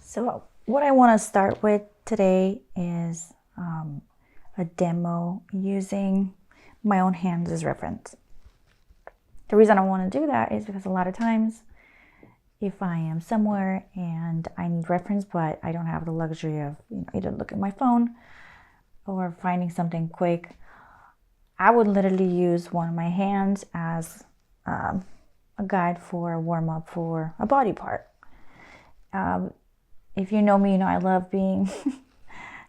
So what I want to start with today is a demo using my own hands as reference. The reason I want to do that is because a lot of times if I am somewhere and I need reference, but I don't have the luxury of either looking at my phone or finding something quick, I would literally use one of my hands as a guide for a warm-up for a body part. If you know me, you know I love being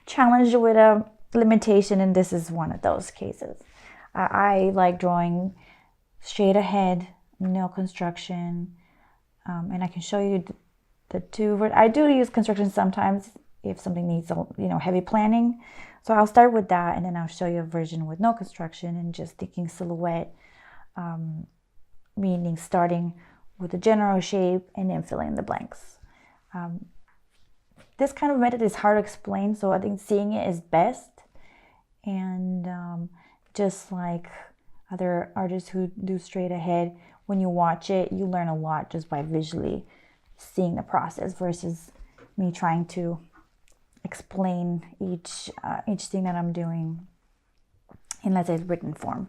challenged with a limitation, and this is one of those cases. I like drawing straight ahead, no construction, and I can show you the two. I do use construction sometimes if something needs heavy planning. So I'll start with that, and then I'll show you a version with no construction and just thinking silhouette, meaning starting with a general shape and then filling in the blanks. This kind of method is hard to explain, so I think seeing it is best. And just like other artists who do straight ahead, when you watch it, you learn a lot just by visually seeing the process versus me trying to explain each thing that I'm doing in, let's say, written form.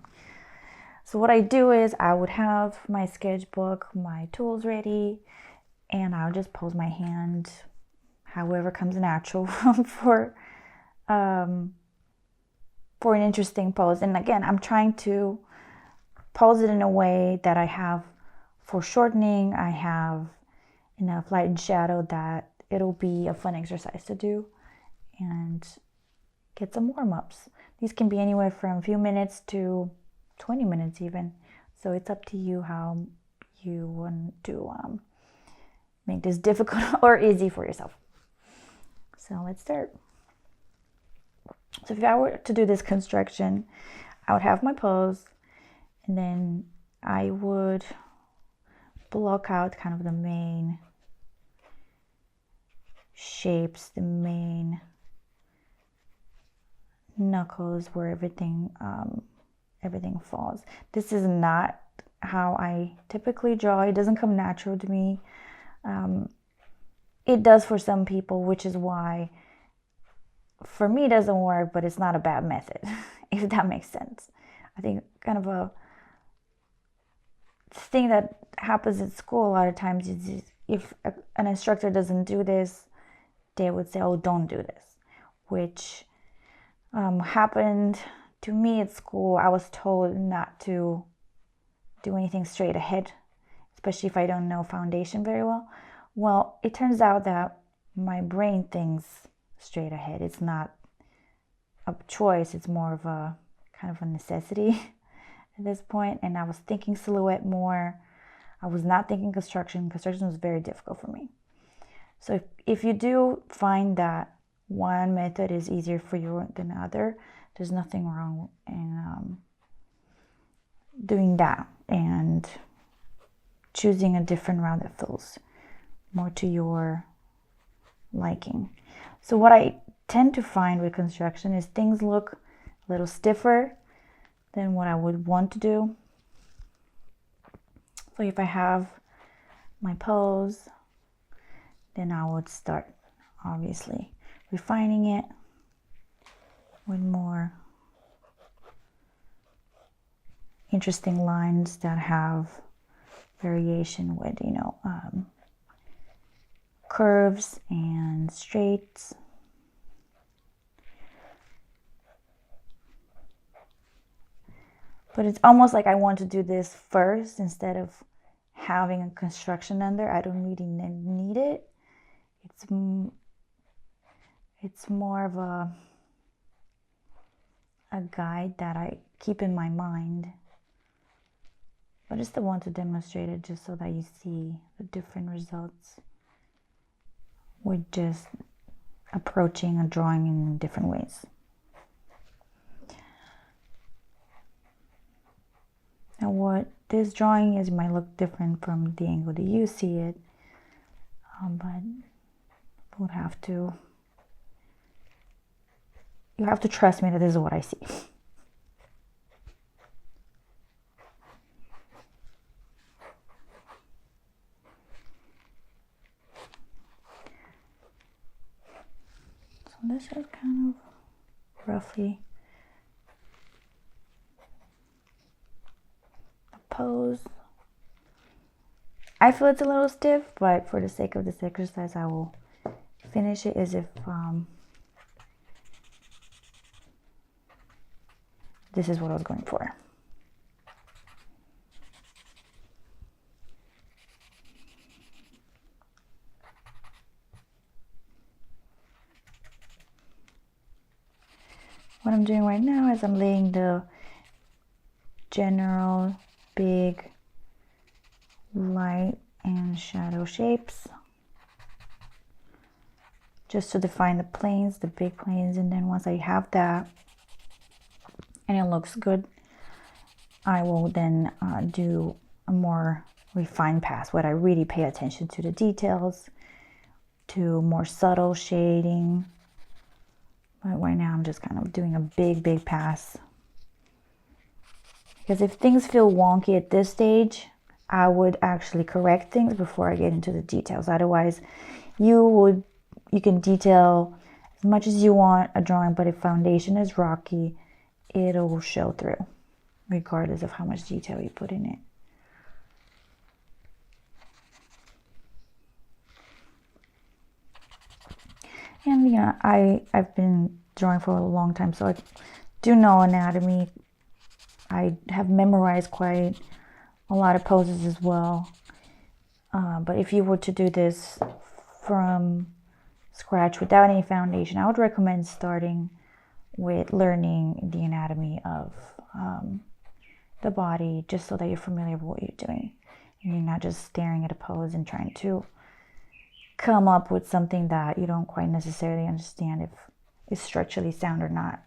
So what I do is I would have my sketchbook, my tools ready, and I'll just pose my hand however comes natural for an interesting pose. And again, I'm trying to pose it in a way that I have foreshortening, I have enough light and shadow that it'll be a fun exercise to do and get some warm-ups. These can be anywhere from a few minutes to 20 minutes even. So it's up to you how you want to make this difficult or easy for yourself. So let's start. So if I were to do this construction, I would have my pose, and then I would block out kind of the main shapes, the main knuckles where everything falls. This is not how I typically draw. It doesn't come natural to me. It does for some people, which is why for me it doesn't work, but it's not a bad method, if that makes sense. I think kind of a thing that happens at school a lot of times is if an instructor doesn't do this, they would say, oh, don't do this, which happened to me at school. I was told not to do anything straight ahead, especially if I don't know foundation very well. Well, it turns out that my brain thinks straight ahead. It's not a choice. It's more of a kind of a necessity at this point. And I was thinking silhouette more. I was not thinking construction. Construction was very difficult for me. So if you do find that one method is easier for you than the other, there's nothing wrong in doing that and choosing a different route that feels more to your liking. So what I tend to find with construction is things look a little stiffer than what I would want to do. So if I have my pose, then I would start obviously refining it with more interesting lines that have variation with, curves and straights. But it's almost like I want to do this first instead of having a construction under. I don't really need it. It's more of a guide that I keep in my mind. But I still want to demonstrate it just so that you see the different results with just approaching a drawing in different ways. Now what this drawing is might look different from the angle that you see it, but you have to trust me that this is what I see. this is kind of roughly the pose. I feel it's a little stiff, but for the sake of this exercise, I will finish it as if this is what I was going for. What I'm doing right now is I'm laying the general big light and shadow shapes just to define the planes, the big planes, and then once I have that and it looks good, I will then do a more refined pass where I really pay attention to the details, to more subtle shading. But right now I'm just kind of doing a big pass, because if things feel wonky at this stage, I would actually correct things before I get into the details. Otherwise, you can detail as much as you want a drawing, but if foundation is rocky, it'll show through, regardless of how much detail you put in it. And yeah, I've been drawing for a long time, so I do know anatomy. I have memorized quite a lot of poses as well. But if you were to do this from scratch without any foundation, I would recommend starting with learning the anatomy of the body, just so that you're familiar with what you're doing. You're not just staring at a pose and trying to come up with something that you don't quite necessarily understand if it's structurally sound or not.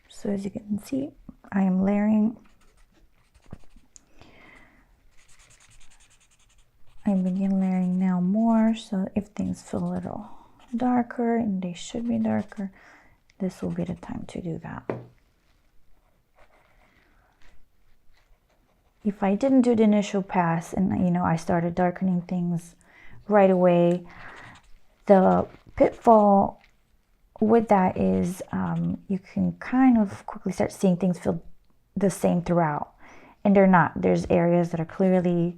So as you can see, I am layering. I begin layering now more, so if things feel a little darker, and they should be darker, this will be the time to do that. If I didn't do the initial pass and I started darkening things right away, the pitfall with that is you can kind of quickly start seeing things feel the same throughout, and they're not. There's areas that are clearly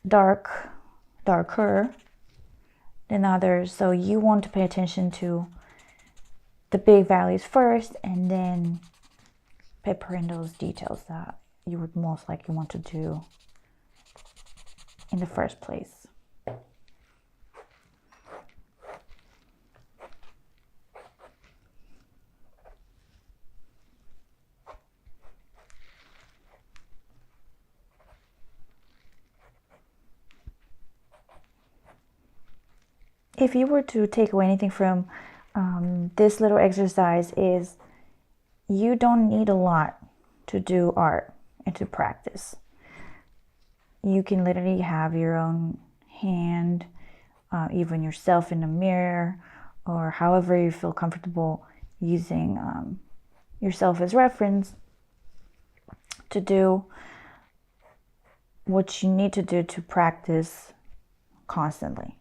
darker than others, so you want to pay attention to the big values first, and then pepper in those details that you would most likely want to do in the first place. If you were to take away anything from this little exercise, is you don't need a lot to do art and to practice. You can literally have your own hand, even yourself in the mirror, or however you feel comfortable using yourself as reference to do what you need to do to practice constantly.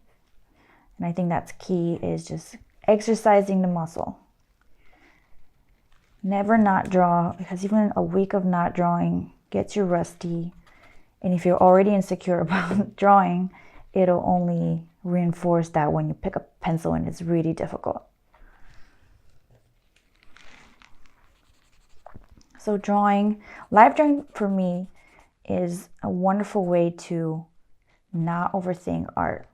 And I think that's key, is just exercising the muscle. Never not draw, because even a week of not drawing gets you rusty. And if you're already insecure about drawing, it'll only reinforce that when you pick up a pencil and it's really difficult. So live drawing for me is a wonderful way to not overthink art.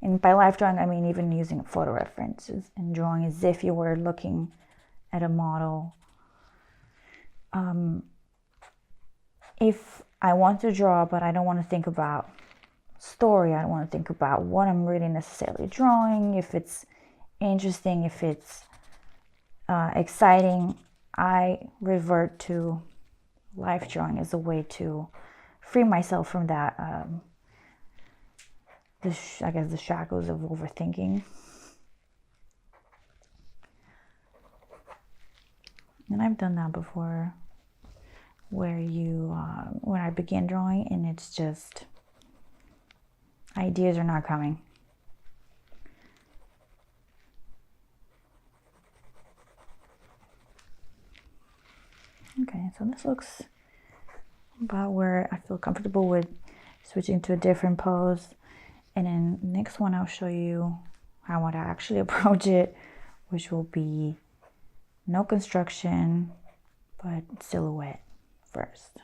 And by live drawing, I mean even using photo references and drawing as if you were looking at a model. If I want to draw, but I don't want to think about story, I don't want to think about what I'm really necessarily drawing, if it's interesting, if it's exciting, I revert to live drawing as a way to free myself from that I guess the shackles of overthinking. And I've done that before, where when I begin drawing and it's just ideas are not coming. Okay, so this looks about where I feel comfortable with switching to a different pose. And then next one I'll show you how I want to actually approach it, which will be no construction, but silhouette first.